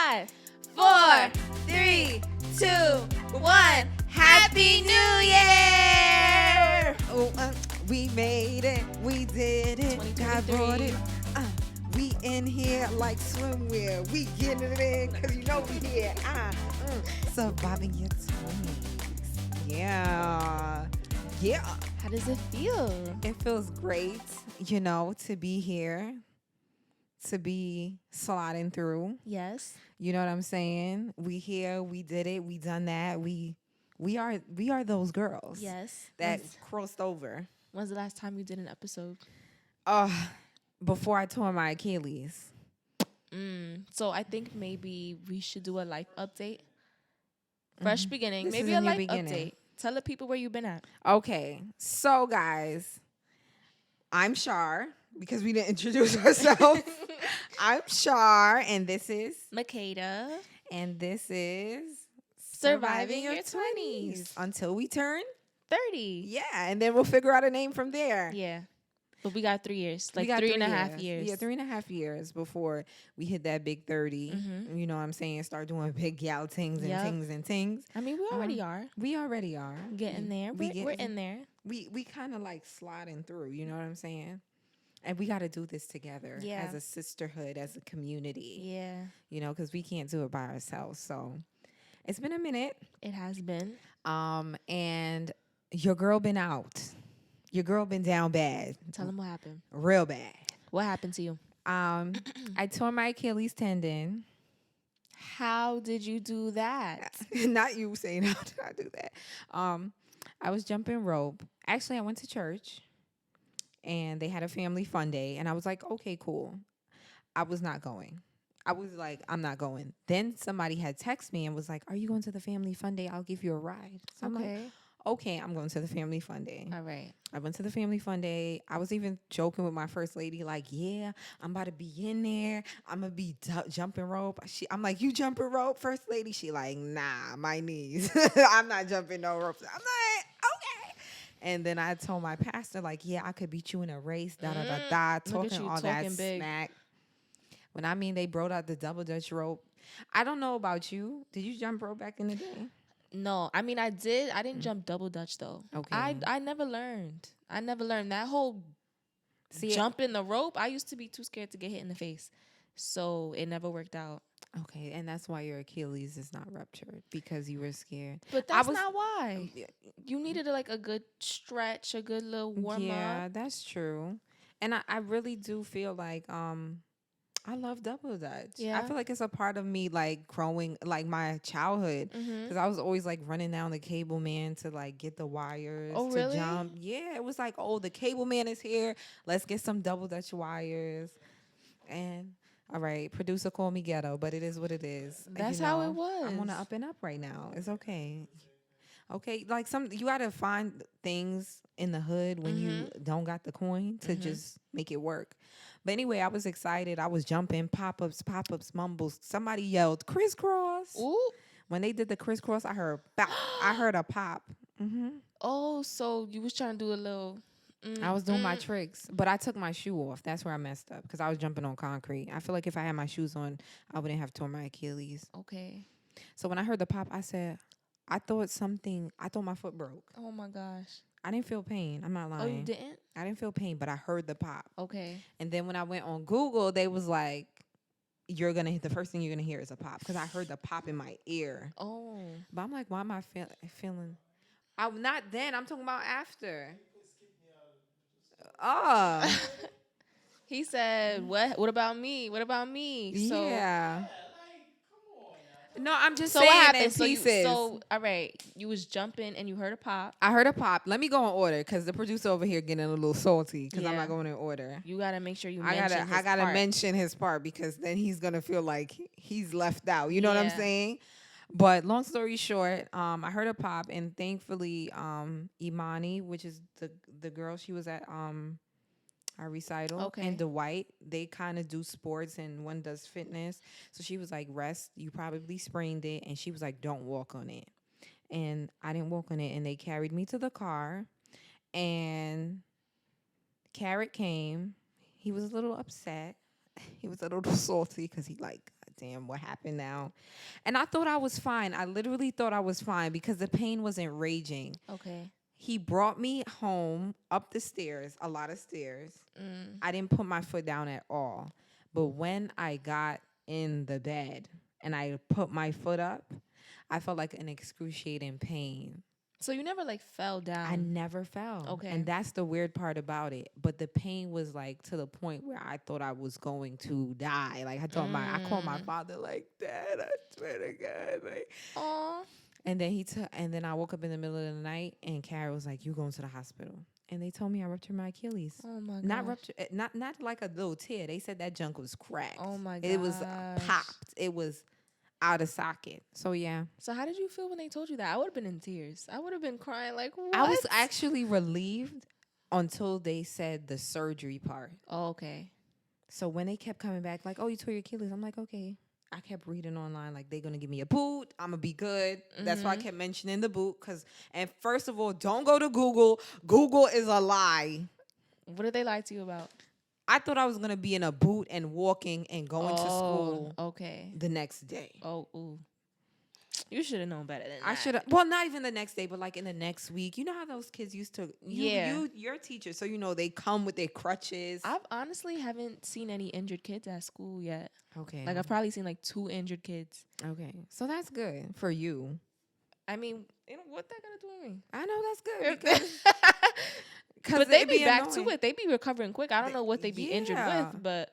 5, 4, 3, 2, 1. Happy New Year! Oh, we made it. We did it. God brought it. We in here like swimwear. We getting it in because you know we here. Surviving your 20s. Yeah. Yeah. How does it feel? It feels great, to be here, to be sliding through. Yes. You know what I'm saying? We here, we did it, we done that. We are those girls. Yes. That crossed over. When's the last time you did an episode? Before I tore my Achilles. So I think maybe we should do a life update. Fresh beginning. This Maybe is a a new life beginning. update. Tell the people where you've been at. Okay. So guys, I'm Shar because we didn't introduce ourselves. I'm Shar and this is Makeda. and this is Surviving Your 20s. until we turn 30. Yeah, and then we'll figure out a name from there. Yeah. But we got 3 years. We Like got 3.5 years. Yeah, 3.5 years before we hit that big 30. You know what I'm saying? Start doing big gal things and Yep. things and things. I mean, we already are. We already are. Getting there. We're in there. We kind of like sliding through, you know what I'm saying? And we got to do this together as a sisterhood, as a community. Yeah. Because we can't do it by ourselves. So it's been a minute. It has been. And your girl been out. Your girl been down bad. Tell them what happened. Real bad. What happened to you? I tore my Achilles tendon. How did you do that? Not you saying how did I do that. I was jumping rope. Actually, I went to church and they had a family fun day and I was like, okay, cool. I was not going. I was like, I'm not going. Then somebody had texted me and was like, are you going to the family fun day? I'll give you a ride. So I'm like, okay, I'm going to the family fun day. All right. I went to the family fun day. I was even joking with my first lady, like, yeah, I'm about to be in there. I'm going to be jumping rope. I'm like, you jumping rope, first lady? She like, nah, my knees. I'm not jumping no ropes. I'm like, okay. And then I told my pastor, like, yeah, I could beat you in a race, da-da-da-da, talking all that big. smack. When I mean they brought out the double dutch rope. I don't know about you. Did you jump rope back in the day? No, I mean I did. I didn't jump double dutch though. Okay. I never learned. that whole jumping the rope. I used to be too scared to get hit in the face, so it never worked out. Okay, and that's why your Achilles is not ruptured because you were scared. But that's not why. You needed a good stretch, a good little warm up. Yeah, that's true. And I really do feel like I love double dutch. Yeah. I feel like it's a part of me, like growing, like my childhood, because I was always like running down the cable man to like get the wires to jump. Yeah, it was like, oh, the cable man is here. Let's get some double dutch wires. And all right, producer call me ghetto, but it is what it is. That's how it was. I'm on the up and up right now. It's okay. Okay, like you gotta find things in the hood when you don't got the coin to just make it work. But anyway, I was excited. I was jumping, pop-ups, mumbles. Somebody yelled, crisscross. Ooh. When they did the crisscross, I heard bop. I heard a pop. Oh, so you was trying to do a little... I was doing my tricks, but I took my shoe off. That's where I messed up because I was jumping on concrete. I feel like if I had my shoes on, I wouldn't have torn my Achilles. Okay. So when I heard the pop, I said, I thought my foot broke. Oh, my gosh. I didn't feel pain. I'm not lying. Oh, you didn't? I didn't feel pain, but I heard the pop. Okay. And then when I went on Google, they was like, the first thing you're going to hear is a pop. Because I heard the pop in my ear. Oh. But I'm like, why am I feeling? I'm not then. I'm talking about after. Oh. He said, what about me? What about me? Yeah. No, I'm just so saying what happened? in pieces. All right, you was jumping and you heard a pop. I heard a pop. Let me go in order because the producer over here getting a little salty because I'm not going in order. You gotta make sure you. I gotta mention his part because then he's gonna feel like he's left out. You know what I'm saying? But long story short, I heard a pop and thankfully, Imani, which is the girl, she was at our recital. And Dwight, they kind of do sports and one does fitness. So she was like, rest, you probably sprained it. And she was like, don't walk on it. And I didn't walk on it. And they carried me to the car. And Carrot came. He was a little upset. He was a little salty because he like damn, what happened now? And I thought I was fine. I literally thought I was fine because the pain wasn't raging. Okay. He brought me home up the stairs, a lot of stairs. I didn't put my foot down at all. But when I got in the bed and I put my foot up, I felt like an excruciating pain. So you never like fell down? I never fell. Okay. And that's the weird part about it. But the pain was like to the point where I thought I was going to die. Like I called my father like, Dad, I swear to God. Like, Aw. and then I woke up in the middle of the night and Carrie was like, you going to the hospital. And they told me I ruptured my Achilles. Oh my god. Not ruptured, not like a little tear. They said that junk was cracked. Oh my god. It was popped. It was out of socket. So yeah. So how did you feel when they told you that? I would have been in tears. I would have been crying like, what? I was actually relieved until they said the surgery part. Oh, okay. So when they kept coming back like, oh, you tore your Achilles, I'm like, okay. I kept reading online like they're going to give me a boot. I'm going to be good. That's why I kept mentioning the boot. And first of all, don't go to Google. Google is a lie. What did they lie to you about? I thought I was going to be in a boot and walking and going to school the next day. Oh, ooh. You should have known better than that. I should have. Well, not even the next day, but like in the next week. You know how those kids used to. You're a teacher, so you know they come with their crutches. I've honestly haven't seen any injured kids at school yet. Okay. Like I've probably seen like 2 injured kids. Okay, so that's good for you. I mean, what that gonna do with me? I know that's good because but they be back annoying. to it. They be recovering quick. I don't know what they be injured with, but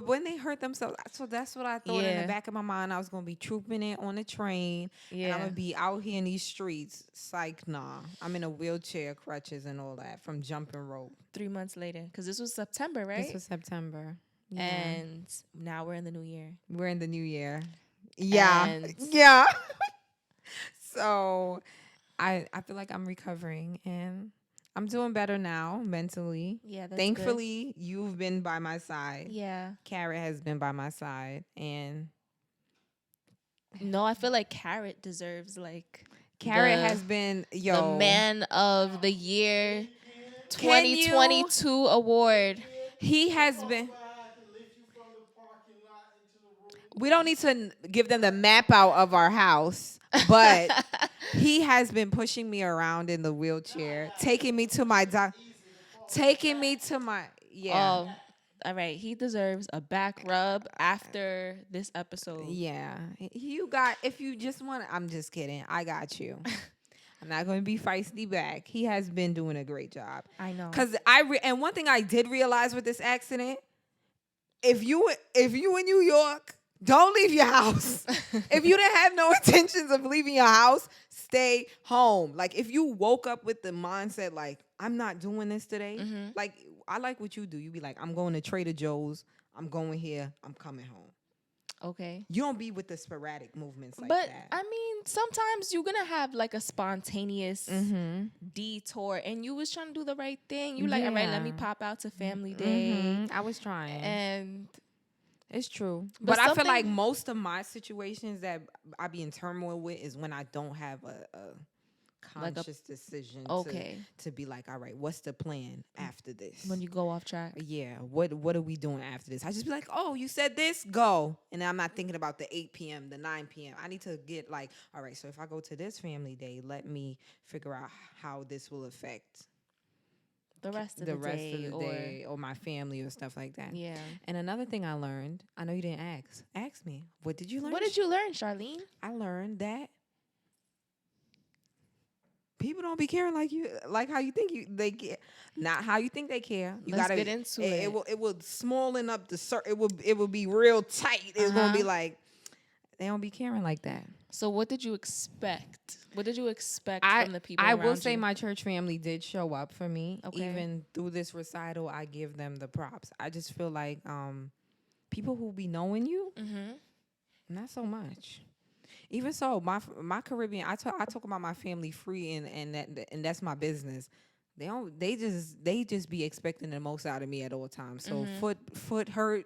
when they hurt themselves, so that's what I thought in the back of my mind. I was gonna be trooping it on the train, and I'm gonna be out here in these streets. Psych, nah. I'm in a wheelchair, crutches, and all that from jumping rope. 3 months later, because this was September, right? This was September, and now we're in the new year. We're in the new year. Yeah, yeah. So, I feel like I'm recovering and I'm doing better now mentally. Yeah, that's thankfully, you've been by my side. Yeah. Carrot has been by my side. And no, I feel like Carrot deserves like Carrot has been the Man of the Year 2022 award. He has been. We don't need to give them the map out of our house, but he has been pushing me around in the wheelchair, taking me to my Oh, all right. He deserves a back rub after this episode. Yeah, if you just want, I'm just kidding. I got you. I'm not going to be feisty back. He has been doing a great job. I know. And one thing I did realize with this accident, if you in New York, don't leave your house. If you didn't have no intentions of leaving your house, stay home. Like if you woke up with the mindset like, I'm not doing this today. Like I like what you do. You be like, I'm going to Trader Joe's. I'm going here. I'm coming home. Okay. You don't be with the sporadic movements like but, that. But I mean, sometimes you're going to have like a spontaneous detour and you was trying to do the right thing. You like, all right, let me pop out to family day. I was trying. And it's true. But I feel like most of my situations that I be in turmoil with is when I don't have a conscious decision to be like, all right, what's the plan after this? When you go off track. Yeah. What are we doing after this? I just be like, oh, you said this, go. And I'm not thinking about the 8 p.m., the 9 p.m. I need to get like, all right, so if I go to this family day, let me figure out how this will affect the rest of the day or my family or stuff like that. Yeah. And another thing I learned, I know you didn't ask me. What did you learn? What did you learn, Charlene? I learned that people don't be caring like you, like how you think they care. Not how you think they care. Let's get into it. It will smallen up it will be real tight. It's gonna be like they don't be caring like that. So what did you expect? What did you expect from the people around you? I will say my church family did show up for me. Okay. Even through this recital, I give them the props. I just feel like people who be knowing you, not so much. Even so, my Caribbean, I talk about my family free and that's my business. They just be expecting the most out of me at all times. So foot hurt,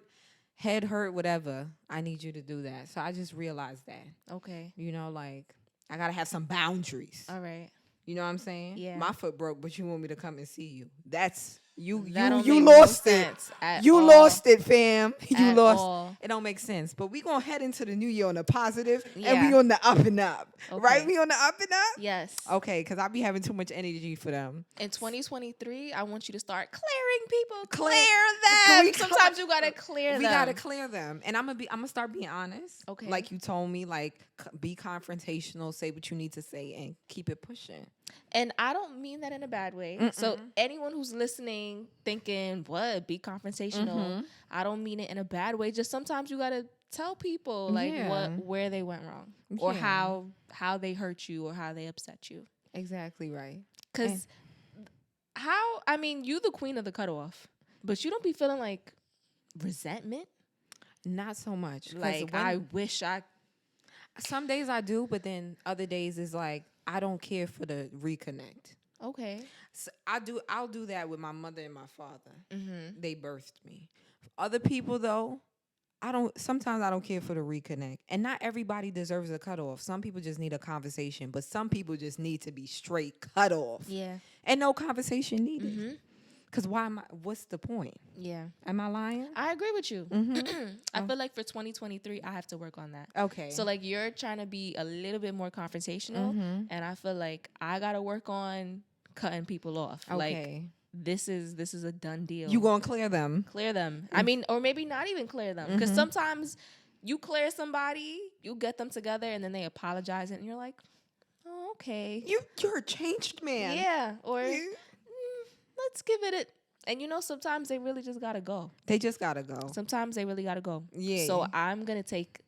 head hurt, whatever, I need you to do that. So I just realized that. Okay. You know, like, I got to have some boundaries. All right. You know what I'm saying? Yeah. My foot broke, but you want me to come and see you. That's You lost it. You lost it, fam. You lost. It don't make sense. But we gonna head into the new year on a positive, and we on the up and up, right? We on the up and up. Yes. Okay, because I be having too much energy for them. In 2023, I want you to start clearing people. Clear them. Sometimes you gotta clear them. We gotta clear them, and I'm gonna start being honest. Okay. Like you told me, like be confrontational, say what you need to say, and keep it pushing. And I don't mean that in a bad way. So anyone who's listening thinking, what, be confrontational, I don't mean it in a bad way. Just sometimes you got to tell people like where they went wrong or how they hurt you or how they upset you. Exactly right. Because you the queen of the cutoff, but you don't be feeling like resentment. Not so much. Like I wish I. Some days I do, but then other days is like, I don't care for the reconnect. Okay. So I'll do that with my mother and my father. They birthed me. Other people though, sometimes I don't care for the reconnect. And not everybody deserves a cutoff. Some people just need a conversation, but some people just need to be straight cut off. Yeah. And no conversation needed. Because what's the point? Yeah. Am I lying? I agree with you. I feel like for 2023, I have to work on that. Okay. So like you're trying to be a little bit more confrontational. And I feel like I got to work on cutting people off. Okay. Like this is a done deal. You going to clear them. Clear them. I mean, or maybe not even clear them. Because sometimes you clear somebody, you get them together, and then they apologize. And you're like, oh, okay. You're a changed man. Yeah. Or... let's give it and sometimes they really just gotta go. They just gotta go. Sometimes they really gotta go. Yeah. So I'm gonna take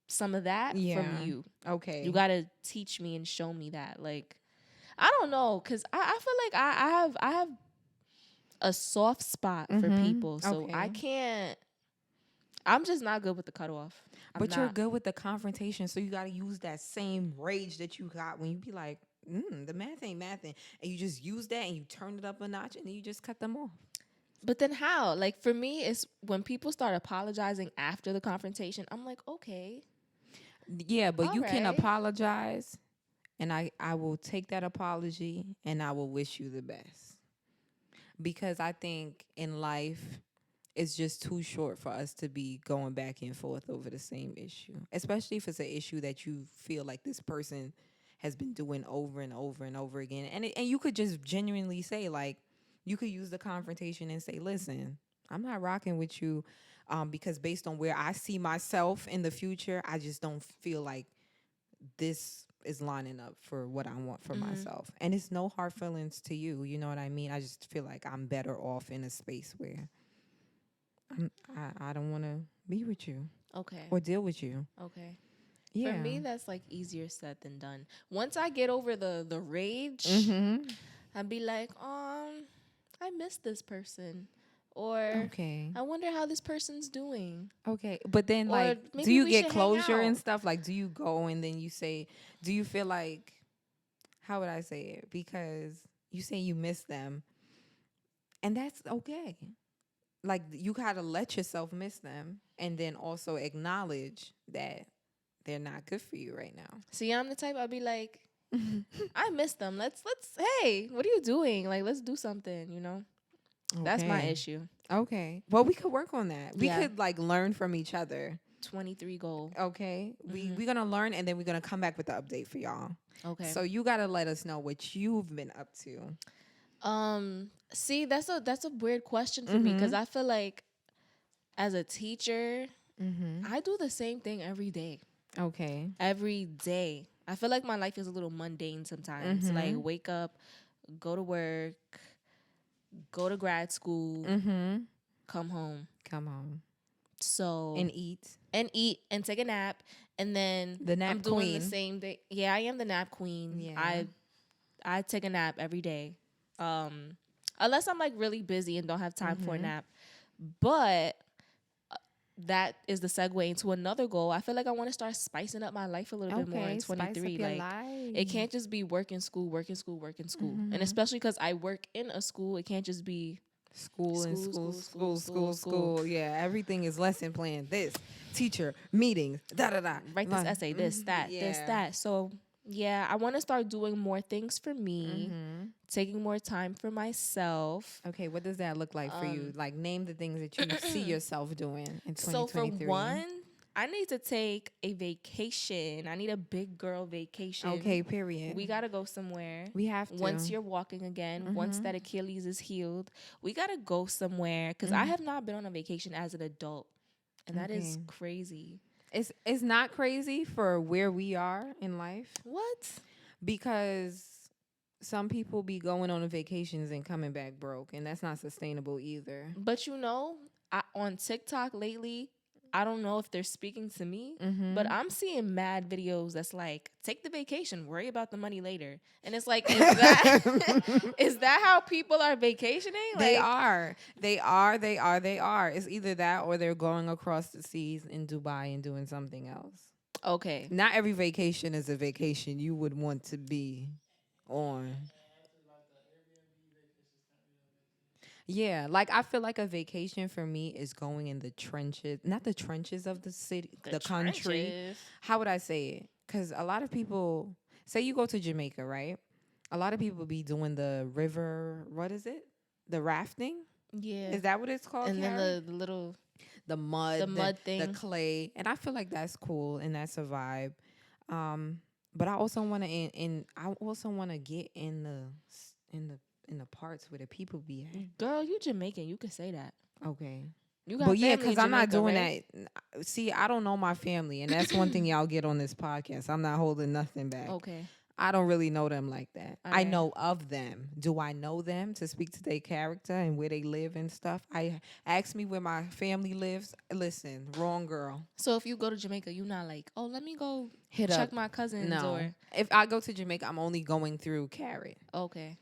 some of that from you. Okay. You gotta teach me and show me that. Like, I don't know, cause I feel like I have a soft spot for people. So I can't. I'm just not good with the cutoff. But you're good with the confrontation. So you gotta use that same rage that you got when you be like, the math ain't mathing. And you just use that and you turn it up a notch and then you just cut them off. But then how? Like for me, it's when people start apologizing after the confrontation, I'm like, okay. Yeah, but you can apologize and I will take that apology and I will wish you the best. Because I think in life, it's just too short for us to be going back and forth over the same issue. Especially if it's an issue that you feel like this person has been doing over and over and over again. And you could just genuinely say, like, you could use the confrontation and say, listen, I'm not rocking with you because based on where I see myself in the future, I just don't feel like this is lining up for what I want for myself. And it's no hard feelings to you. You know what I mean? I just feel like I'm better off in a space where I don't want to be with you. Okay. Or deal with you. Okay. Yeah. For me, that's like easier said than done. Once I get over the rage, I'd be like, I miss this person. Or I wonder how this person's doing. Okay. But then like, do you get closure and stuff? Like, do you go and then you say, do you feel like, how would I say it? Because you say you miss them. And that's okay. Like, you got to let yourself miss them and then also acknowledge that they're not good for you right now. See, I'm the type, I'll be like, I miss them. Let's, hey, what are you doing? Like, let's do something, Okay. That's my issue. Okay. Well, we could work on that. We could, like, learn from each other. 23 goal. Okay. We're going to learn, and then we're going to come back with the update for y'all. Okay. So you got to let us know what you've been up to. See, that's a weird question for me because I feel like as a teacher, I do the same thing every day. Okay. Every day. I feel like my life is a little mundane sometimes. Like wake up, go to work, go to grad school, come home. So and eat and take a nap, and then the nap I'm doing queen. The same day. Yeah, I am the nap queen. Yeah. I take a nap every day. Unless I'm like really busy and don't have time for a nap. But that is the segue into another goal. I feel like I want to start spicing up my life a little bit more in 23. Like it can't just be work and school. And especially because I work in a school, it can't just be school. Yeah, everything is lesson plan. This teacher meetings. Write this essay. This that. So Yeah, I want to start doing more things for me, taking more time for myself. Okay, what does that look like for you? Like, name the things that you see yourself doing in 2023. So for one, I need to take a vacation. I need a big girl vacation. Okay, period. We got to go somewhere. We have to. Once you're walking again, once that Achilles is healed, we got to go somewhere. Because I have not been on a vacation as an adult. And that is crazy. It's not crazy for where we are in life. What? Because some people be going on vacations and coming back broke, and that's not sustainable either. But you know, on TikTok lately, I don't know if they're speaking to me, but I'm seeing mad videos that's like, take the vacation, worry about the money later. And it's like, is that is that how people are vacationing? Like, They are. It's either that or they're going across the seas in Dubai and doing something else. Okay. Not every vacation is a vacation you would want to be on. Yeah, like I feel like a vacation for me is going in the trenches, not the trenches of the city, the country. trenches. How would I say it? Because a lot of people, say you go to Jamaica, right? A lot of people be doing the river, what is it? The rafting? Yeah. Is that what it's called? And Karen? then the little the mud, thing, the clay, and I feel like that's cool and that's a vibe. But I also want to, I also want to get in the parts where the people be at. Girl, you Jamaican, you could say that. Okay. You got but yeah, because I'm not doing right? that. See, I don't know my family, and that's one thing y'all get on this podcast. I'm not holding nothing back. Okay. I don't really know them like that. All I right. know of them. Do I know them to speak to their character and where they live and stuff? I ask me where my family lives. Listen, wrong girl. So if you go to Jamaica, you're not like, oh, let me go Hit check up my cousins. No. Or if I go to Jamaica, I'm only going through Carrot. okay.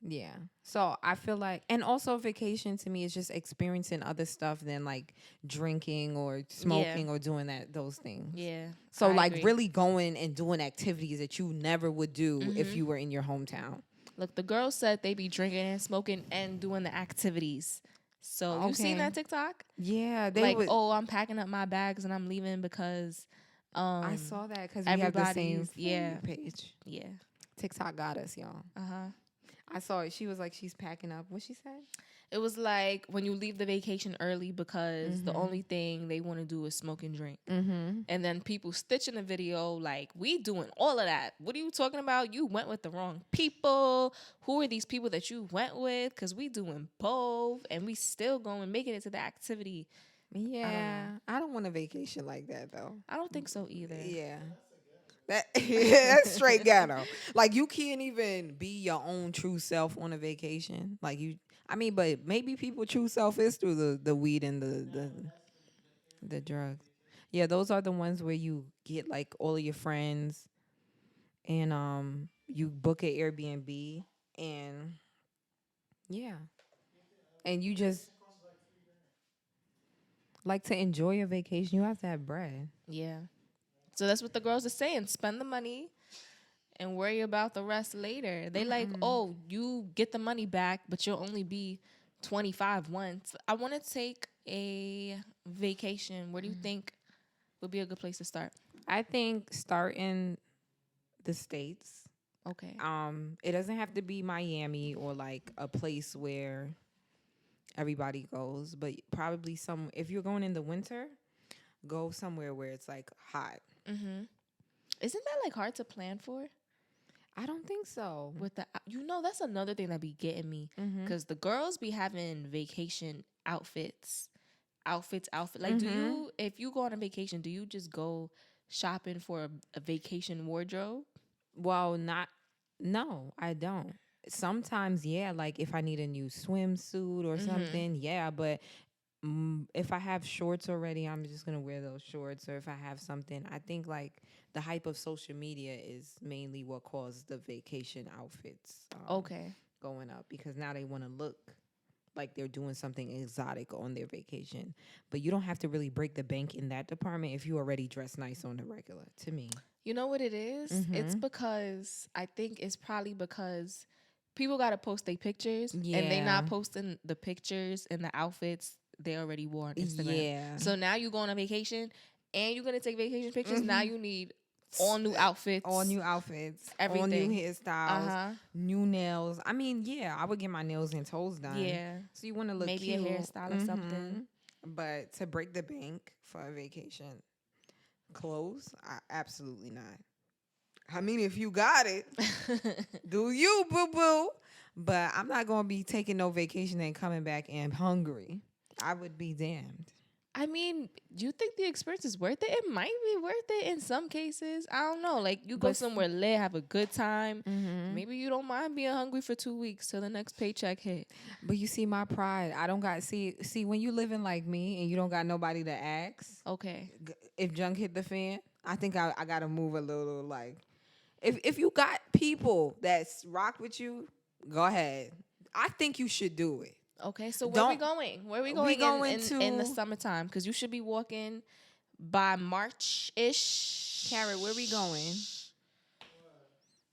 Yeah. So I feel like, and also vacation to me is just experiencing other stuff than like drinking or smoking or doing those things. Yeah. So I like agree. really going and doing activities that you never would do if you were in your hometown. Look, the girls said they be drinking and smoking and doing the activities. So you seen that TikTok? Yeah. They like, oh, I'm packing up my bags and I'm leaving because I saw that because we have the same page. Yeah. TikTok got us, y'all. Uh-huh. I saw it. She was like, she's packing up. What she said? It was like when you leave the vacation early because the only thing they want to do is smoke and drink. And then people stitching the video like, we doing all of that. What are you talking about? You went with the wrong people. Who are these people that you went with? Because we doing both and we still going, making it to the activity. Yeah. I don't want a vacation like that, though. I don't think so either. Yeah. That's straight ghetto. Like you can't even be your own true self on a vacation. Like but maybe people true self is through the weed and the drugs. Yeah, those are the ones where you get like all of your friends and you book an Airbnb and yeah. And you just like to enjoy your vacation, you have to have bread. Yeah. So that's what the girls are saying. Spend the money and worry about the rest later. They like, oh, you get the money back, but you'll only be 25 once. I want to take a vacation. Where do you think would be a good place to start? I think start in the States. Okay. It doesn't have to be Miami or like a place where everybody goes, but probably if you're going in the winter, go somewhere where it's like hot. Isn't that like hard to plan for? I don't think so. With that's another thing that be getting me because the girls be having vacation outfits. Like, do you, if you go on a vacation, do you just go shopping for a vacation wardrobe? Well, no, I don't. Sometimes, yeah, like if I need a new swimsuit or something, yeah, but if I have shorts already, I'm just going to wear those shorts. Or if I have something, I think like the hype of social media is mainly what caused the vacation outfits going up. Because now they want to look like they're doing something exotic on their vacation. But you don't have to really break the bank in that department if you already dress nice on the regular, to me. You know what it is? It's because, I think it's probably because people got to post their pictures. And they not posting the pictures and the outfits they already wore on Instagram. Yeah. So now you go on a vacation and you're going to take vacation pictures. Now you need all new outfits, all new outfits, everything, all new hairstyles, new nails. I mean, yeah, I would get my nails and toes done. Yeah. So you want to look maybe cute. a hairstyle or something. But to break the bank for a vacation, clothes, absolutely not. I mean, if you got it, do you, boo boo? But I'm not gonna be taking no vacation and coming back and hungry. I would be damned. I mean, do you think the experience is worth it? It might be worth it in some cases. I don't know. Like, you go somewhere lit, have a good time. Maybe you don't mind being hungry for 2 weeks till the next paycheck hit. But you see my pride. I don't got see when you living like me and you don't got nobody to ask. Okay. If junk hit the fan, I think I gotta move a little. Like, if you got people that's rock with you, go ahead. I think you should do it. Okay, so where we going? Where we going in the summertime? Because you should be walking by March-ish. Carrot, where we going?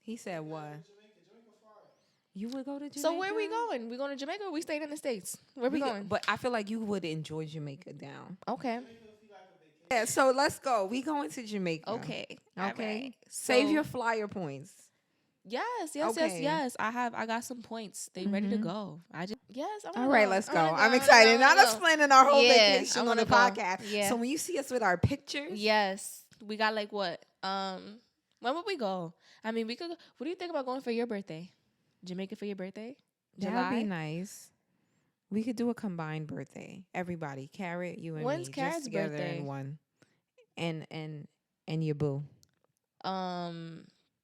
He said what? You would go to Jamaica? So where we going? We going to Jamaica or we staying in the States? Where we going? But I feel like you would enjoy Jamaica down. Okay. Yeah, so let's go. We going to Jamaica. Okay. Okay. Right. Save your flyer points. Yes. I got some points. They ready to go. All right, let's go. I'm excited. Now let's plan our whole vacation on the podcast. Yeah. So when you see us with our pictures, yes, we got like what? When would we go? I mean, we could. What do you think about going for your birthday? Jamaica for your birthday? That'd be nice. We could do a combined birthday. Everybody, Carrot, you and When's me, Carrot's just together birthday? in one. And your boo.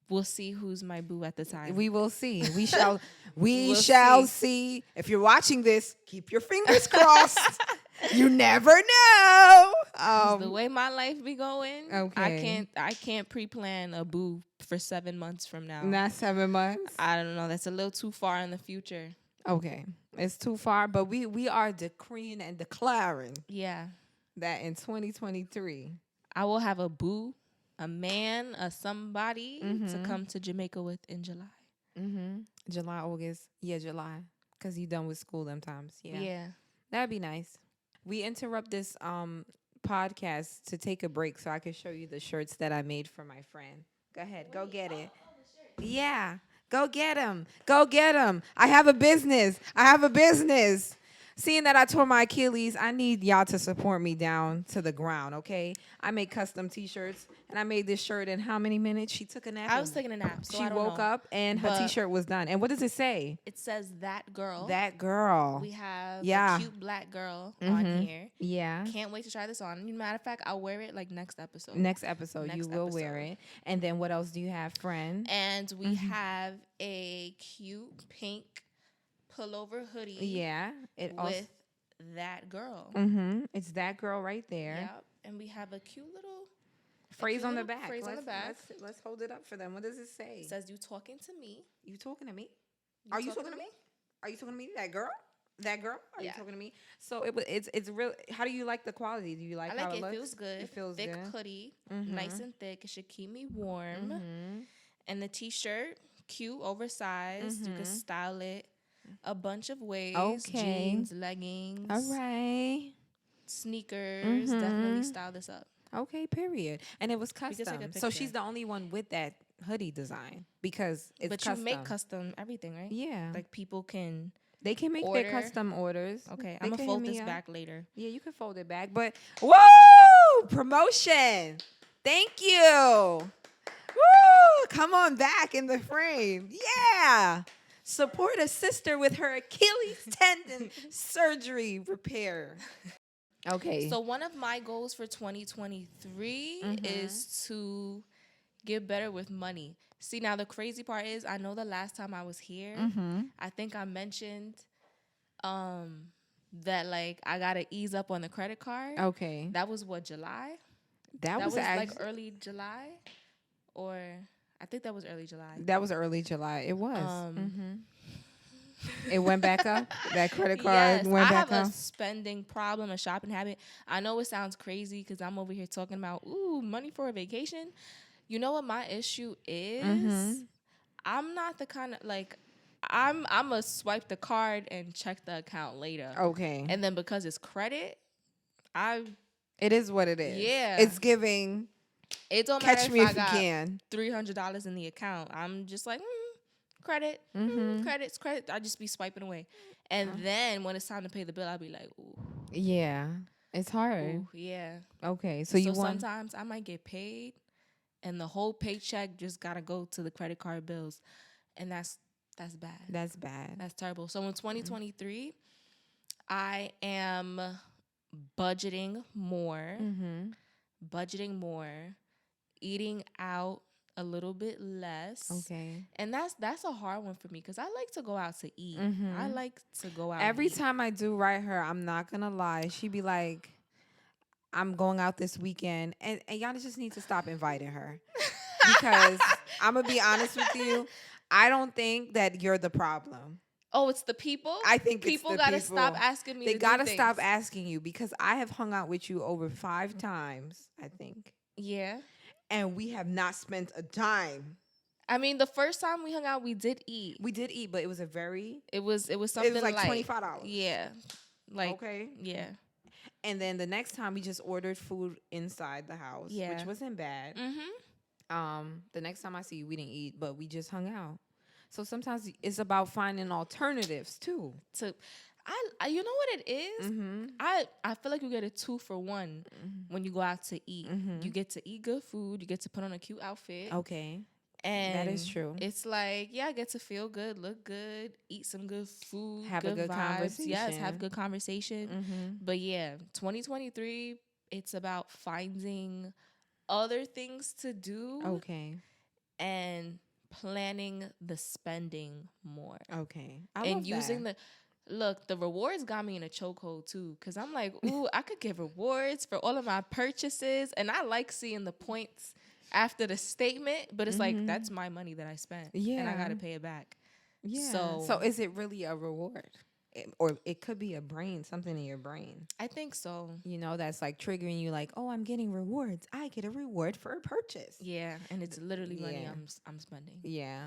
We'll see who's my boo at the time. We will see. We shall. We shall see. If you're watching this, keep your fingers crossed. You never know. The way my life be going, okay. I can't pre-plan a boo for 7 months from now. Not 7 months. I don't know. That's a little too far in the future. Okay, it's too far, but we are decreeing and declaring. Yeah. That in 2023, I will have a boo, a man, a somebody to come to Jamaica with in July. July, August. Yeah, July. Because you done with school them times. Yeah. That'd be nice. We interrupt this podcast to take a break so I can show you the shirts that I made for my friend. Go ahead. Go get it. Yeah. Go get them. Go get them. I have a business. Seeing that I tore my Achilles, I need y'all to support me down to the ground, okay? I make custom T-shirts, and I made this shirt in how many minutes? She took a nap. I was taking a nap, so she I don't woke know. up, and her T-shirt was done. And what does it say? It says that girl. That girl. We have a cute black girl on here. Yeah. Can't wait to try this on. Matter of fact, I'll wear it like next episode. Next episode, you will wear it. And then what else do you have, friend? And we have a cute pink pullover hoodie. Yeah. With that girl. It's that girl right there. Yep. And we have a cute little phrase on the back. Let's hold it up for them. What does it say? It says, "You talking to me? You talking to me? Are you talking to me? Are you talking to me? That girl? Are you talking to me?" So it's real. How do you like the quality? Do you like how it looks? It feels good. It feels thick good. Hoodie, nice and thick. It should keep me warm. And the T-shirt, cute, oversized. You can style it a bunch of ways. Okay. Jeans, leggings. All right. Sneakers. Definitely style this up. Okay, period. And it was custom. So she's the only one with that hoodie design because it's custom. But you make custom everything, right? Yeah. Like people can... They can make their custom orders. Okay, I'm going to fold this back later. Yeah, you can fold it back. But, whoa! Promotion. Thank you. Woo! Come on back in the frame. Yeah. Support a sister with her Achilles tendon surgery repair. Okay. So one of my goals for 2023 is to get better with money. See, now the crazy part is I know the last time I was here, I think I mentioned that like I got to ease up on the credit card. Okay. That was what, July? That was like early July, or I think that was early July. That was early July. It was. It went back up. That credit card went back up. I have a spending problem, a shopping habit. I know it sounds crazy because I'm over here talking about money for a vacation. You know what my issue is? I'm not the kind of like I'm a swipe the card and check the account later. Okay. And then because it's credit, it is what it is. Yeah. It's giving It don't matter Catch if me I if you got can. $300 in the account. I'm just like, credit, credit. I just be swiping away. And then when it's time to pay the bill, I'll be like, ooh. Yeah. It's hard. Ooh, yeah. Okay. So you want sometimes I might get paid and the whole paycheck just gotta go to the credit card bills. And that's bad. That's bad. That's terrible. So in 2023, I am budgeting more, eating out a little bit less. Okay. And that's a hard one for me because I like to go out to eat. I like to go out. Every time I do write her, I'm not gonna lie, she be like, I'm going out this weekend, and y'all just need to stop inviting her. Because I'm gonna be honest with you, I don't think that you're the problem. Oh, it's the people? I think people it's the gotta people. stop asking me. They to gotta do things. stop asking you, because I have hung out with you over 5 times, I think. Yeah. And we have not spent a dime. I mean, the first time we hung out, we did eat. We did eat, but it was a very. It was something It was like $25. Yeah. Like okay. Yeah. And then the next time we just ordered food inside the house, which wasn't bad. The next time I see you, we didn't eat, but we just hung out. So sometimes it's about finding alternatives too. I you know what it is? I feel like you get a 2 for 1 when you go out to eat. You get to eat good food. You get to put on a cute outfit. Okay. And that is true. It's like, I get to feel good, look good, eat some good food, have a good vibes. conversation. Yes, have good conversation. But 2023, it's about finding other things to do. Okay. And planning the spending more. Okay. And using the rewards got me in a chokehold too. Cause I'm like, ooh, I could get rewards for all of my purchases. And I like seeing the points after the statement, but it's like, that's my money that I spent. Yeah. And I got to pay it back. Yeah. So is it really a reward? Or it could be something in your brain. I think so. That's like triggering you, like, oh, I'm getting rewards. I get a reward for a purchase. Yeah. And it's literally money I'm spending. Yeah.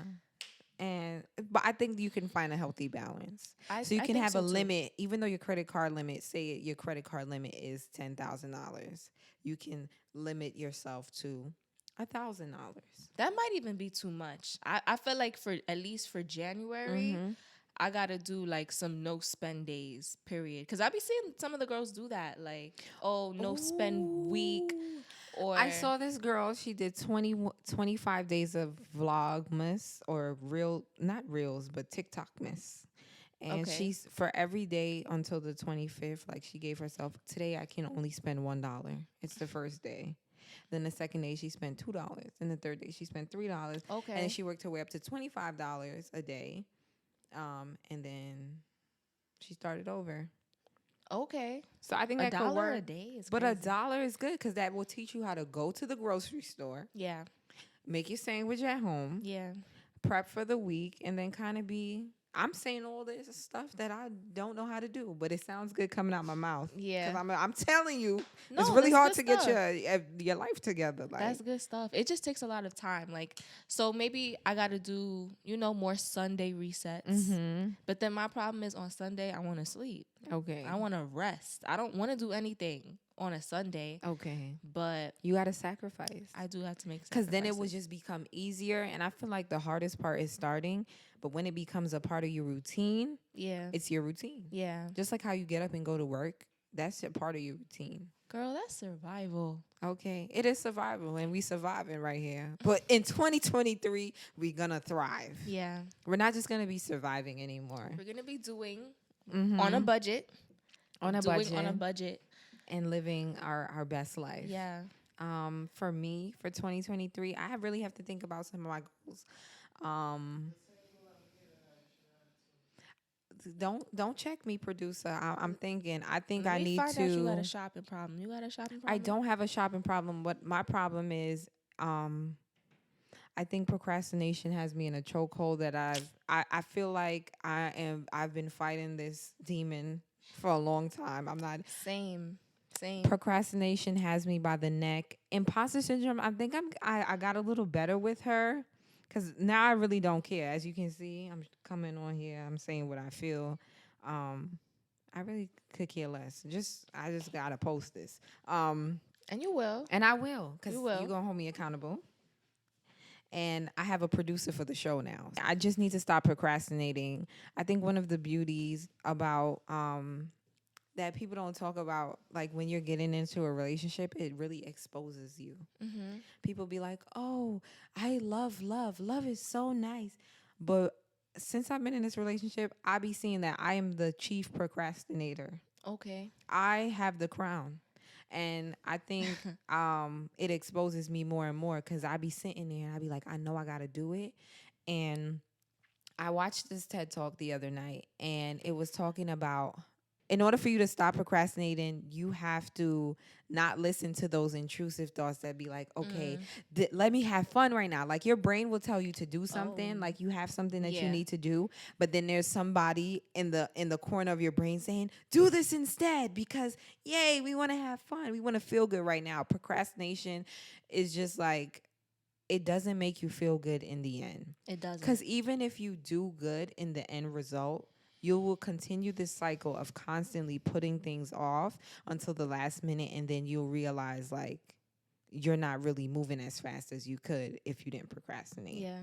But I think you can find a healthy balance. So you can have a limit, even though your credit card limit, say your credit card limit is $10,000. You can limit yourself to $1,000. That might even be too much. I feel like at least for January, I gotta do like some no spend days, period. Because I be seeing some of the girls do that, like, no spend week. Or I saw this girl, she did 25 days of Vlogmas, or not reels, but TikTokmas. And she's, for every day until the 25th, like she gave herself, today I can only spend $1. It's the first day. Then the second day she spent $2. And the third day she spent $3. Okay. And then she worked her way up to $25 a day. And then she started over. Okay. So I think that could work. $1 a day is but crazy. $1 is good, because that will teach you how to go to the grocery store. Yeah. Make your sandwich at home. Yeah. Prep for the week, and then kind of I'm saying all this stuff that I don't know how to do, but it sounds good coming out my mouth. Yeah. Because I'm telling you, it's really hard to get your life together. Like, that's good stuff. It just takes a lot of time. Like, so maybe I got to do, more Sunday resets. But then my problem is on Sunday, I want to sleep. Okay. I want to rest. I don't want to do anything on a Sunday. Okay. But you got to sacrifice. I do have to make sacrifices. Because then it will just become easier. And I feel like the hardest part is starting. But when it becomes a part of your routine, it's your routine. Yeah. Just like how you get up and go to work, that's a part of your routine. Girl, that's survival. Okay. It is survival, and we surviving right here. But in 2023, we're going to thrive. Yeah. We're not just going to be surviving anymore. We're going to be doing on a budget. On a budget. And living our best life. Yeah. For me, for 2023, I really have to think about some of my goals. Don't check me, producer. I'm thinking. I think I need to. You got a shopping problem. You got a shopping problem? I don't have a shopping problem. What my problem is, I think procrastination has me in a chokehold that I feel like I've been fighting this demon for a long time. I'm not. Same. Procrastination has me by the neck. Imposter syndrome, I think I got a little better with her, because now I really don't care. As you can see, I'm coming on here, I'm saying what I feel. I really could care less. I just gotta post this. And you will. And I will, because You will. you're going to hold me accountable. And I have a producer for the show now. I just need to stop procrastinating. I think one of the beauties about that people don't talk about, like when you're getting into a relationship, it really exposes you. Mm-hmm. People be like, oh, I love love. Love is so nice. But since I've been in this relationship, I be seeing that I am the chief procrastinator. Okay. I have the crown. And I think it exposes me more and more because I be sitting there and I be like, I know I got to do it. And I watched this TED Talk the other night, and it was talking about, in order for you to stop procrastinating, you have to not listen to those intrusive thoughts that be like, okay, let me have fun right now. Like your brain will tell you to do something, like you have something that you need to do, but then there's somebody in the corner of your brain saying, do this instead because yay, we want to have fun. We want to feel good right now. Procrastination is just like, it doesn't make you feel good in the end. It doesn't. Because even if you do good in the end result, you will continue this cycle of constantly putting things off until the last minute, and then you'll realize like you're not really moving as fast as you could if you didn't procrastinate. Yeah.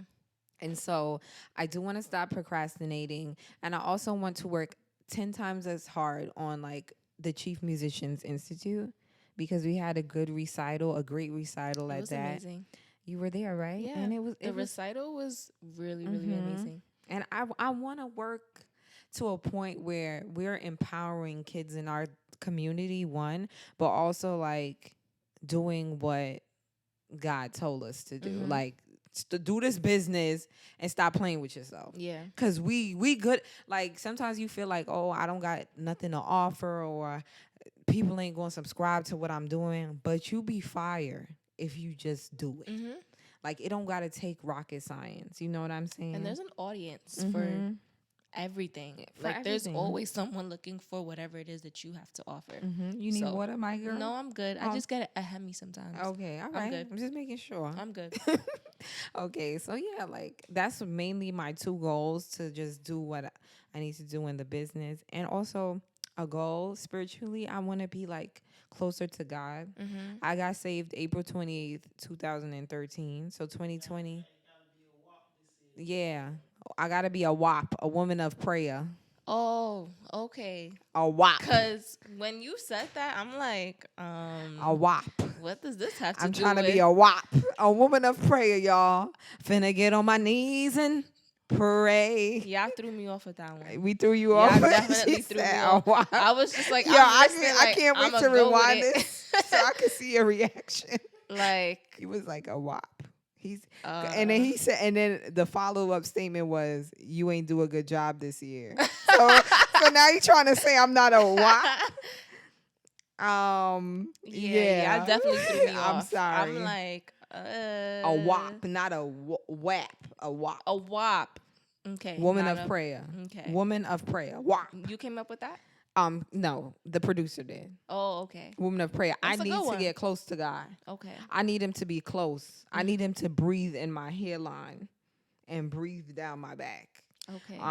And so I do want to stop procrastinating, and I also want to work 10 times as hard on like the Chief Musicians Institute, because we had a great recital at that. It was amazing. You were there, right? Yeah. And the recital was really, really amazing. And I want to work to a point where we're empowering kids in our community, one, but also like doing what God told us to do. Like to do this business and stop playing with yourself. Yeah. Cause we good. Like sometimes you feel like, oh, I don't got nothing to offer, or people ain't going to subscribe to what I'm doing, but you be fire if you just do it. Like it don't got to take rocket science. You know what I'm saying? And there's an audience for everything. There's always someone looking for whatever it is that you have to offer. You need water, my girl? No, I'm good. I just get a Hemi sometimes. Okay, all right. I'm good. I'm just making sure. I'm good. Okay, so yeah, like that's mainly my two goals, to just do what I need to do in the business, and also a goal spiritually. I want to be like closer to God. I got saved April 28th, 2013. So 2020. Yeah. I got to be a WAP, a woman of prayer. Oh, okay. A WAP. Because when you said that, I'm like, a WAP. What does this have to do I'm trying with? To be a WAP, a woman of prayer, y'all. Finna get on my knees and pray. Y'all threw me off with that one. We threw you off. Y'all definitely threw me off. I was just like, I can't wait to rewind this so I can see your reaction. Like, he was like a WAP. And then he said, and then the follow-up statement was, "You ain't do a good job this year." So now you're trying to say I'm not a WAP? Yeah, I definitely threw me off. I'm sorry. I'm like, a WAP, not a WAP. A WAP. A WAP. Okay. Woman of prayer. Okay. Woman of prayer. WAP. You came up with that? No, the producer did. Oh, okay. Woman of prayer. That's I need to get close to God. Okay. I need him to be close. I need him to breathe in my hairline and breathe down my back. Okay.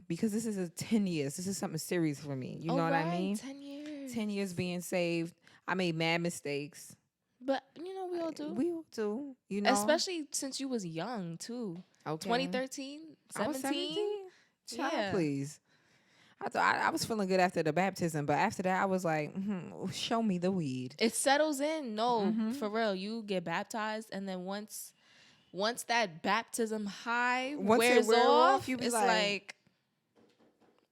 Because this is 10 years. This is something serious for me. You know what I mean? 10 years. 10 years being saved. I made mad mistakes. But, we all do. We all do. You know? Especially since you was young, too. Okay. 2013, 17? I was 17? Child, yeah. Please. I thought I was feeling good after the baptism, but after that, I was like, show me the weed. It settles in. No, for real. You get baptized, and then once that baptism high wears off, you be it's like,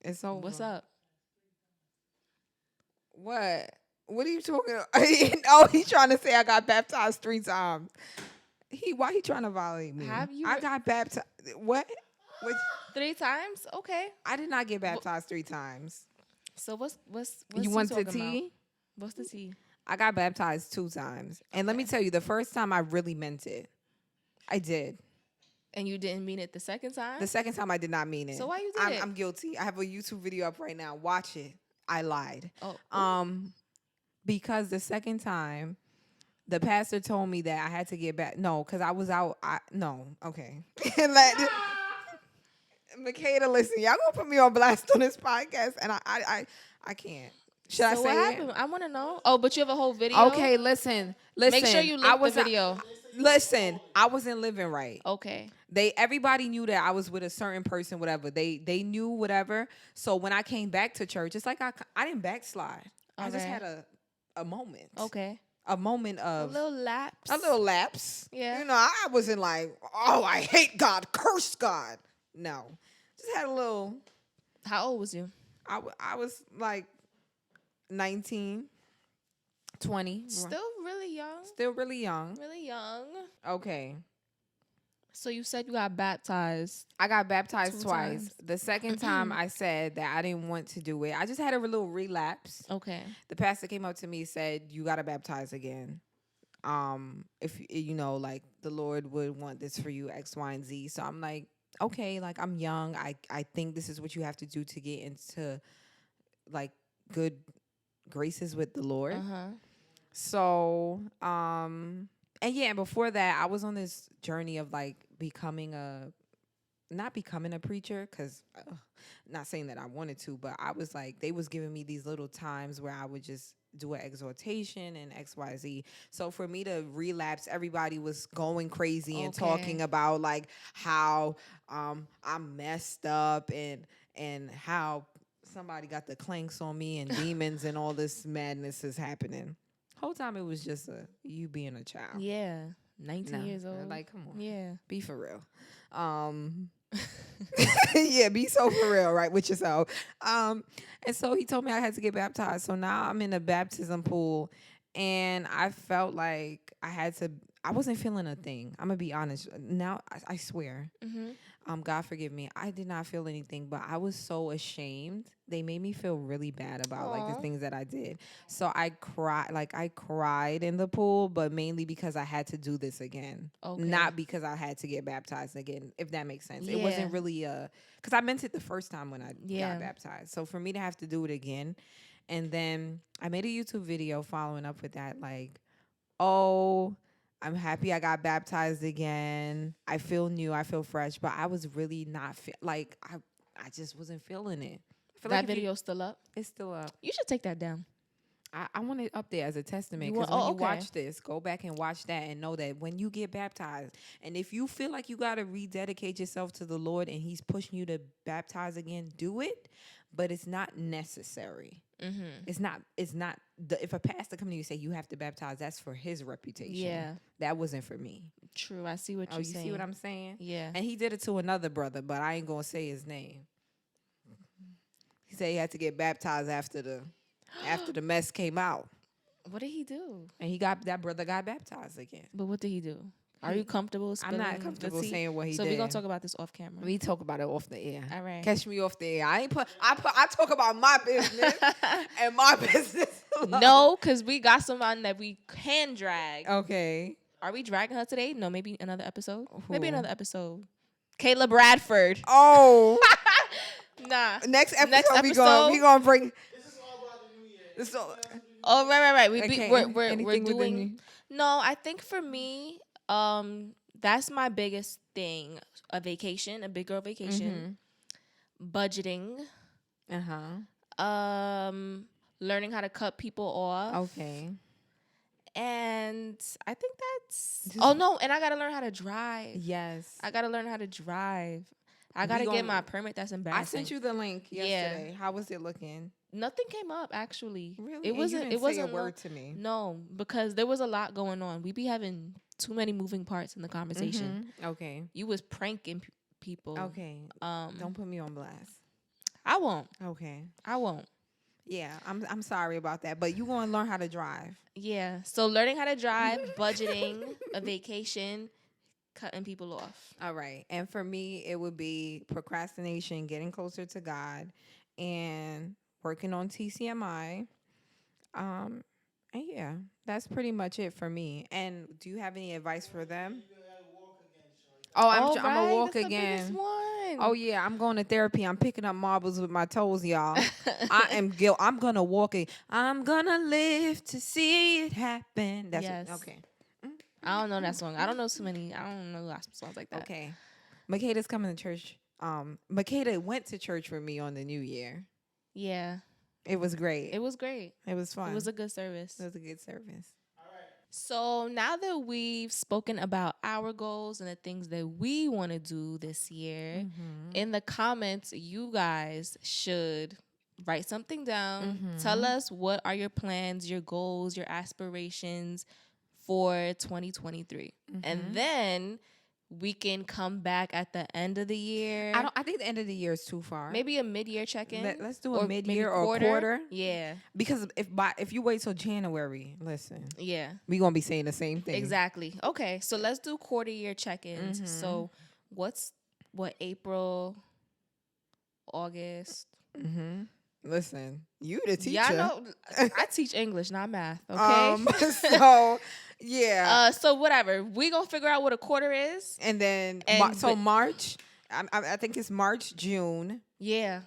it's over. What's up? What? What are you talking about? Oh, he's trying to say I got baptized 3 times. Why he trying to violate me? Have you? I got baptized. What? 3 times? Okay. I did not get baptized 3 times. So what's you want the tea? About? What's the tea? I got baptized 2 times. And let me tell you, the first time I really meant it. I did. And you didn't mean it the second time? The second time I did not mean it. So why you did it? I'm guilty. I have a YouTube video up right now. Watch it. I lied. Oh. Because the second time, the pastor told me that I had to get back. No, because I was out. Okay. Makeda, listen, y'all gonna put me on blast on this podcast, and I can't. Should I So say what it? happened? I want to know. Oh, but you have a whole video. Okay, listen. Make sure you link the video. Listen, I wasn't living right. Okay. Everybody knew that I was with a certain person, whatever. They knew whatever. So when I came back to church, it's like I didn't backslide. I just had a moment. Okay. A moment of a little lapse. A little lapse. Yeah. You know, I wasn't like, oh, I hate God, curse God. No. Just had a little. How old was you? I was like 19, 20. Still really young. Still really young. Really young. Okay. So you said you got baptized. I got baptized twice. Times. The second time I said that I didn't want to do it. I just had a little relapse. Okay. The pastor came up to me and said, you got to baptize again. If you know, like the Lord would want this for you, X, Y, and Z. So I'm like, okay, like I'm young. I think this is what you have to do to get into like good graces with the Lord. Uh-huh. So, and yeah, and before that, I was on this journey of like not becoming a preacher, because not saying that I wanted to, but I was like, they was giving me these little times where I would just do an exhortation and XYZ. So for me to relapse, everybody was going crazy and talking about like how I'm messed up and how somebody got the clanks on me and demons and all this madness is happening. Whole time it was just you being a child. Yeah. 19 years old. Like, come on. Yeah. Be for real. Yeah, be so for real, right, with yourself. And so he told me I had to get baptized. So now I'm in a baptism pool, and I felt like I wasn't feeling a thing. I'm going to be honest. Now, I swear. Mm-hmm. God forgive me. I did not feel anything, but I was so ashamed. They made me feel really bad about like the things that I did. So I cried in the pool, but mainly because I had to do this again. Okay. Not because I had to get baptized again, if that makes sense. Yeah. It wasn't really because I meant it the first time when I got baptized. So for me to have to do it again, and then I made a YouTube video following up with that, like, I'm happy I got baptized again. I feel new. I feel fresh. But I was really not I just wasn't feeling it. That video's still up? It's still up. You should take that down. I want it up there as a testament. Because when you watch this, go back and watch that and know that when you get baptized, and if you feel like you got to rededicate yourself to the Lord and he's pushing you to baptize again, do it. But it's not necessary. Mm-hmm. It's not. If a pastor come to you and say you have to baptize, that's for his reputation. Yeah, that wasn't for me. True, I see what you're saying. You see what I'm saying? Yeah. And he did it to another brother, but I ain't gonna say his name. He said he had to get baptized after the mess came out. What did he do? And that brother got baptized again. But what did he do? Are you comfortable spilling? I'm not comfortable saying what he did. So we're going to talk about this off camera. We talk about it off the air. All right. Catch me off the air. I talk about my business and my business alone. No, because we got someone that we can drag. Okay. Are we dragging her today? No, maybe another episode. Who? Maybe another episode. Kayla Bradford. Oh. Nah. Next episode. we gonna bring. This is all about the New Year. Oh, right. We're doing. No, I think for me, that's my biggest thing. A vacation, a big girl vacation. Mm-hmm. Budgeting. Learning how to cut people off. Okay. And I think that's... and I got to learn how to drive. Yes. I got to learn how to drive. I got to get my permit. That's embarrassing. I sent you the link yesterday. Yeah. How was it looking? Nothing came up, actually. Really? It wasn't a word to me. No, because there was a lot going on. We be having too many moving parts in the conversation. Mm-hmm. Okay. You was pranking people. Okay. Don't put me on blast. I won't. Okay. I won't. Yeah, I'm sorry about that, but you going to learn how to drive. Yeah. So learning how to drive, budgeting, a vacation, cutting people off. All right. And for me, it would be procrastination, getting closer to God, and working on TCMI. And yeah, that's pretty much it for me. And do you have any advice for them? I'm gonna walk again. Oh yeah, I'm going to therapy. I'm picking up marbles with my toes, y'all. I'm gonna walk it. I'm gonna live to see it happen. That's yes. Okay. I don't know that song. I don't know so many. I don't know gospel songs like that. Okay. Makeda's coming to church. Makeda went to church with me on the New Year. Yeah. It was great. It was great. It was fun. It was a good service. It was a good service. So now that we've spoken about our goals and the things that we want to do this year, in the comments, you guys should write something down. Tell us what are your plans, your goals, your aspirations for 2023. And then we can come back at the end of the year. I think the end of the year is too far. Maybe a mid-year check-in. Let's do a mid-year or a quarter. Yeah. Because if you wait till January, listen. Yeah. We're going to be saying the same thing. Exactly. Okay. So let's do quarter-year check-ins. So April, August. Listen, you the teacher. Y'all know I teach English, not math. Okay. So yeah. So whatever. We gonna figure out what a quarter is, and then March. I think it's March, June. Yeah.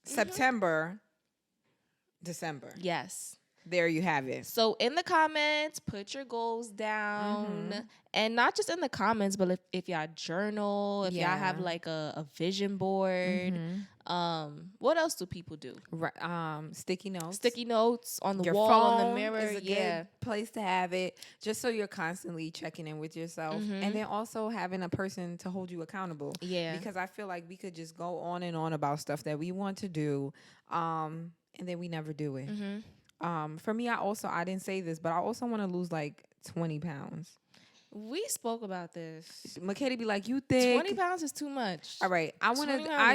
September, December. Yes. There you have it. So in the comments, put your goals down. And not just in the comments, but if y'all journal, if y'all have like a vision board. What else do people do? Sticky notes. Sticky notes on the your wall, phone on the mirror. Is a good place to have it, just so you're constantly checking in with yourself. And then also having a person to hold you accountable. Yeah. Because I feel like we could just go on and on about stuff that we want to do, and then we never do it. For me, I didn't say this, but I also want to lose like 20 pounds. We spoke about this. McKinney be like, you think 20 pounds is too much. All right. I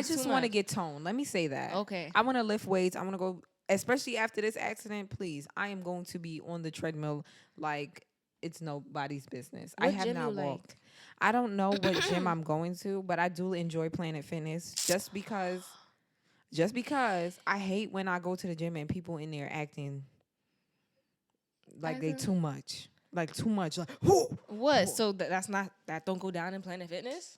just want to get toned. Let me say that. Okay. I want to lift weights. I want to go, especially after this accident, please. I am going to be on the treadmill like it's nobody's business. What I have gym not you walked. like? I don't know what gym I'm going to, but I do enjoy Planet Fitness just because I hate when I go to the gym and people in there acting like they too much. Like too much. Like, whoo! What? So that don't go down in Planet Fitness?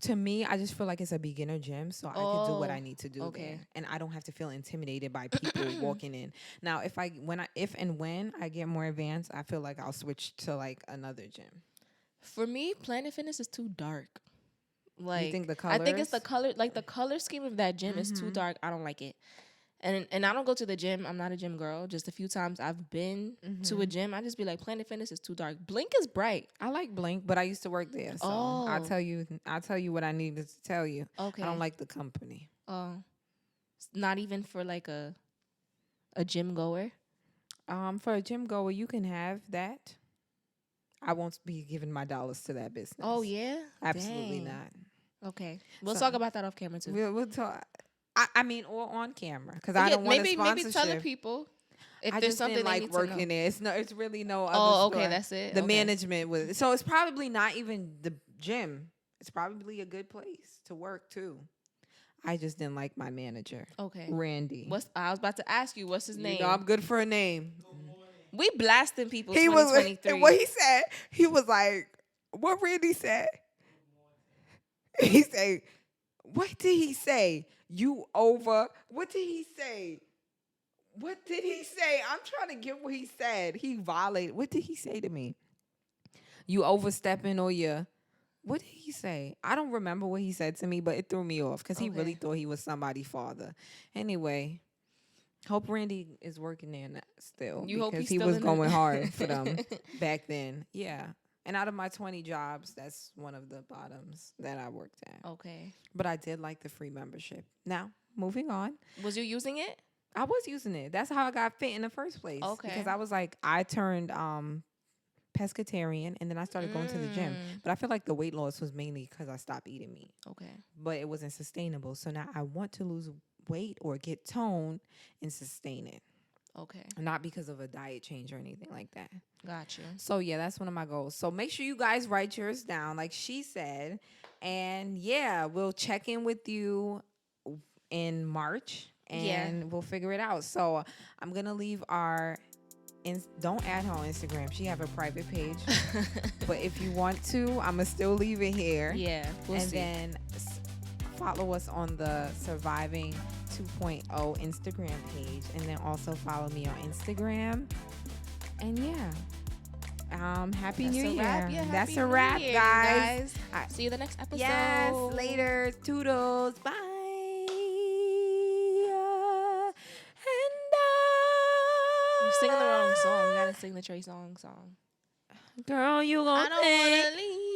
To me, I just feel like it's a beginner gym, so I can do what I need to do there. And I don't have to feel intimidated by people walking in. Now, if and when I get more advanced, I feel like I'll switch to like another gym. For me, Planet Fitness is too dark. Like, you think the colors? I think it's the color, like the color scheme of that gym is too dark. I don't like it. And I don't go to the gym. I'm not a gym girl. Just a few times I've been to a gym. I just be like, Planet Fitness is too dark. Blink is bright. I like Blink, but I used to work there. So I'll tell you what I needed to tell you. Okay. I don't like the company. Oh. Not even for like a gym goer? For a gym goer, you can have that. I won't be giving my dollars to that business. Oh, yeah? Absolutely not. Okay. We'll talk about that off camera, too. We'll talk. I mean, or on camera, because I don't want a sponsorship. Maybe tell the people if I there's just something didn't like they need working to know. there. It's really no other. Oh, okay, store. that's it. The management was so it's probably not even the gym. It's probably a good place to work too. I just didn't like my manager. Okay, Randy. I was about to ask you, what's his name? I'm good for a name. We blasting people. He 2023. Was what he said. He was like, what Randy said. He said, what did he say? You over. What did he say? What did he say? I'm trying to get what he said. He violated. What did he say to me? You overstepping or you. What did he say? I don't remember what he said to me, but it threw me off because he really thought he was somebody's father. Anyway, hope Randy is working there still. You hope he was going hard for them back then. Yeah. And out of my 20 jobs, that's one of the bottoms that I worked at. Okay. But I did like the free membership. Now, moving on. Was you using it? I was using it. That's how I got fit in the first place. Okay. Because I was like, I turned pescatarian, and then I started going to the gym. But I feel like the weight loss was mainly because I stopped eating meat. Okay. But it wasn't sustainable. So now I want to lose weight or get toned and sustain it. Okay. Not because of a diet change or anything like that. Gotcha. So, yeah, that's one of my goals. So, make sure you guys write yours down, like she said. And, yeah, we'll check in with you in March, and we'll figure it out. So, I'm going to leave our... don't add her on Instagram. She have a private page. But if you want to, I'm going to still leave it here. Yeah, we'll see. And then follow us on the Surviving 2.0 Instagram page, and then also follow me on Instagram. And happy New Year. Yeah, that's a wrap, guys. Right. See you the next episode. Yes, later. Toodles. Bye. singing the wrong song. You gotta sing the Trey Songz song. Girl, you gonna I don't wanna leave.